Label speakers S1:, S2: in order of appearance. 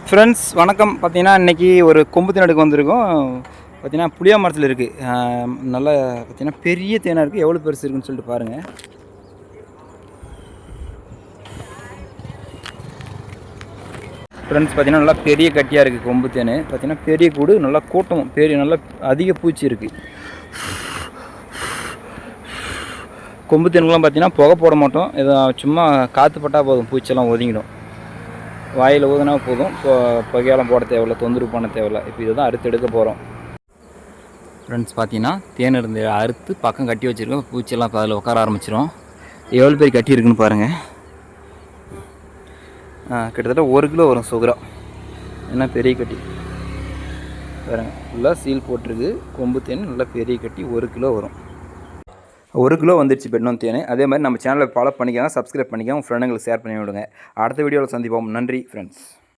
S1: Friends வணக்கம். பார்த்தீங்கன்னா இன்றைக்கி ஒரு கொம்பு தேன் எடுக்க வந்திருக்கோம். பார்த்தீங்கன்னா புளியா மரத்தில் இருக்குது. நல்லா பார்த்தீங்கன்னா பெரிய தேனாக இருக்குது. எவ்வளோ பெருசு இருக்குன்னு சொல்லிட்டு பாருங்கள். ஃப்ரெண்ட்ஸ் பார்த்தீங்கன்னா நல்லா பெரிய கட்டியாக இருக்குது கொம்பு தேன். பார்த்தீங்கன்னா பெரிய கூடு, நல்லா கூட்டமும் பெரிய, நல்லா அதிக பூச்சி இருக்குது. கொம்பு தேனுக்கெலாம் பார்த்தீங்கன்னா புகை போட மாட்டோம். இதை சும்மா காற்று பட்டால் போதும், பூச்செல்லாம் ஒதுங்கிடும். வாயில் ஊதுனா போதும், புகையெல்லாம் போட தேவையில்ல, தொந்தரவு பண்ண தேவையில்லை. இப்போ இதை தான் அறுத்து எடுக்க போகிறோம். ஃப்ரெண்ட்ஸ் பார்த்தீங்கன்னா தேன் இருந்து அறுத்து பக்கம் கட்டி வச்சுருக்கோம். பூச்சியெல்லாம் இப்போ அதில் உட்கார ஆரம்பிச்சிடும். எவ்வளோ பேர் கட்டி இருக்குன்னு பாருங்கள். கிட்டத்தட்ட 1 கிலோ வரும் சுகரா. என்ன பெரிய கட்டி பாருங்கள். ஃபுல்லாக சீல் போட்டிருக்கு. கொம்பு தேன் நல்லா பெரிய கட்டி 1 கிலோ வரும். 1 கிலோ வந்துடுச்சு பெண்ணும் தேன். அதே மாதிரி நம்ம சேனலை ஃபாலோ பண்ணிக்காங்க, சப்ஸ்கிரைப் பண்ணிக்காங்க, உங்கள் ஃப்ரெண்டுங்களுக்கு ஷேர் பண்ணி விடுங்க. அடுத்த வீடியோவில் சந்திப்போம். நன்றி ஃப்ரெண்ட்ஸ்.